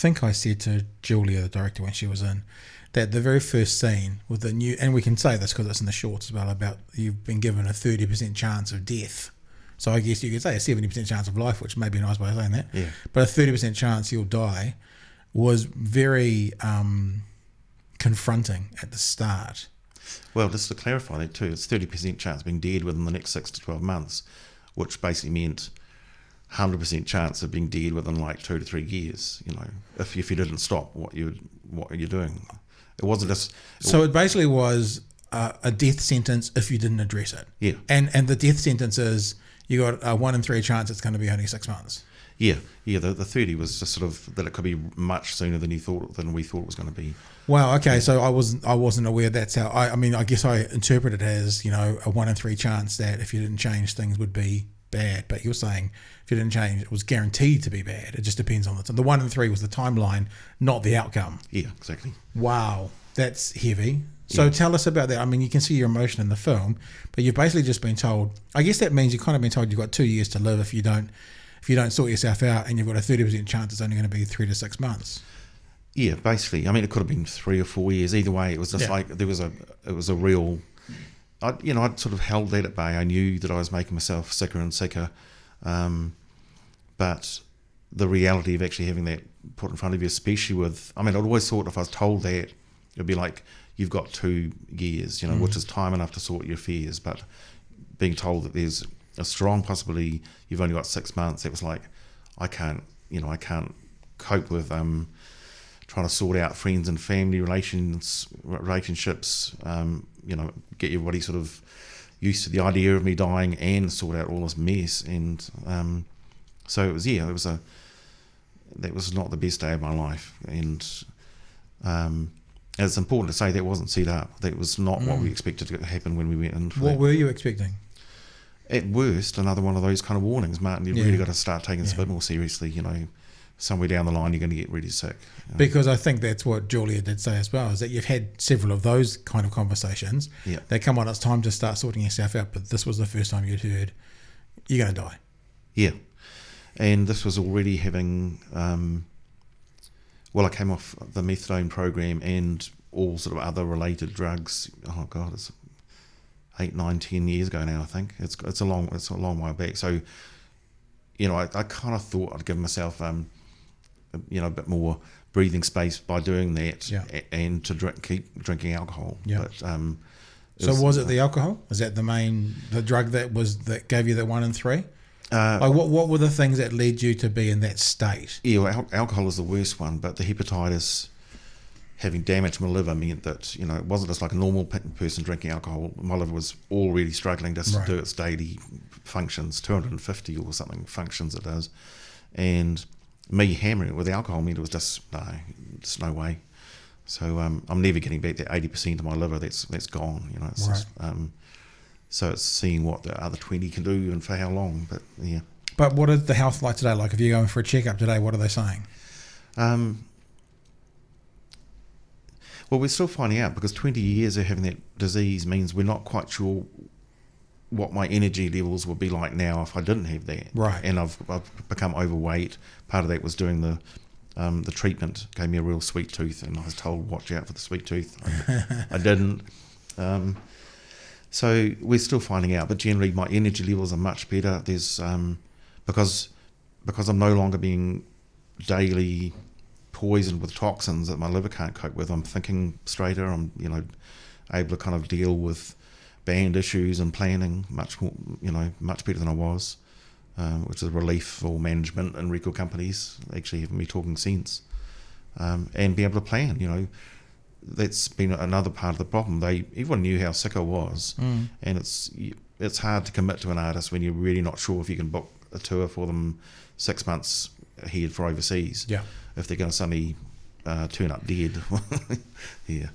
think I said to Julia, the director, when she was in, that the very first scene with the new, and we can say this because it's in the shorts as well, about you've been given a 30% chance of death. So I guess you could say a 70% chance of life, which may be a nice way of saying that. Yeah. But a 30% chance you'll die was very confronting at the start. Well, just to clarify that too, it's 30% chance of being dead within the next 6 to 12 months, which basically meant 100% chance of being dead within like 2 to 3 years. You know, if you didn't stop what you're doing, it wasn't just. So it basically was a death sentence if you didn't address it. Yeah. And the death sentence is you got a 1 in 3 chance it's going to be only 6 months. Yeah. The 30 was just sort of that it could be much sooner than we thought it was going to be. Wow. Okay. So I wasn't aware that's how. I mean, I guess I interpret it as, you know, a 1 in 3 chance that if you didn't change, things would be bad. But you're saying if you didn't change, it was guaranteed to be bad. It just depends on the time. The 1 in 3 was the timeline, not the outcome. Yeah, exactly. Wow, that's heavy. So tell us about that. I mean, you can see your emotion in the film, but you've basically just been told. I guess that means you've kind of been told you've got 2 years to live if you don't sort yourself out, and you've got a 30% chance it's only going to be 3 to 6 months. Yeah, basically. I mean, it could have been 3 or 4 years. Either way, it was just like it was a real. I'd sort of held that at bay. I knew that I was making myself sicker and sicker, but the reality of actually having that put in front of you, especially with, I mean, I'd always thought if I was told that, it'd be like, you've got 2 years, you know, which is time enough to sort your fears. But being told that there's a strong possibility you've only got 6 months, it was like, I can't cope with trying to sort out friends and family relationships, get everybody sort of used to the idea of me dying and sort out all this mess. And so it was, that was not the best day of my life. And it's important to say that wasn't set up. That was not what we expected to happen when we went in. What were you expecting? At worst, another one of those kind of warnings, Martin. You've really got to start taking this a bit more seriously. You know, somewhere down the line, you're going to get really sick. Because I think that's what Julia did say as well, is that you've had several of those kind of conversations. Yeah. They come on, it's time to start sorting yourself out, but this was the first time you'd heard, you're going to die. Yeah. And this was already having, I came off the methadone program and all sort of other related drugs. Oh God, it's 8, 9, 10 years ago now. I think it's a long way back. So, you know, I kind of thought I'd give myself, a bit more breathing space by doing that, and to keep drinking alcohol. Yeah. But, so was it the alcohol? Was that the drug that gave you the 1 in 3? Like what were the things that led you to be in that state? Yeah, well, alcohol is the worst one, but the hepatitis having damaged my liver meant that, you know, it wasn't just like a normal person drinking alcohol. My liver was already struggling just to do its daily functions, 250 or something functions it does. And me hammering it with alcohol meant it was just no way. So I'm never getting back that 80% of my liver that's gone, you know. It's just, so it's seeing what the other 20 can do and for how long, but yeah. But what is the health like today? Like if you're going for a checkup today, what are they saying? Well, we're still finding out, because 20 years of having that disease means we're not quite sure what my energy levels would be like now if I didn't have that. Right. And I've become overweight. Part of that was doing the treatment. Gave me a real sweet tooth, and I was told, watch out for the sweet tooth. I didn't. So we're still finding out, but generally my energy levels are much better. There's because I'm no longer being daily poisoned with toxins that my liver can't cope with. I'm thinking straighter. I'm able to kind of deal with band issues and planning much better than I was, which is a relief for management and record companies actually having me talking sense, and be able to plan. That's been another part of the problem. Everyone knew how sick I was, and it's hard to commit to an artist when you're really not sure if you can book a tour for them 6 months ahead for overseas. Yeah. If they're going to suddenly turn up dead. Yeah.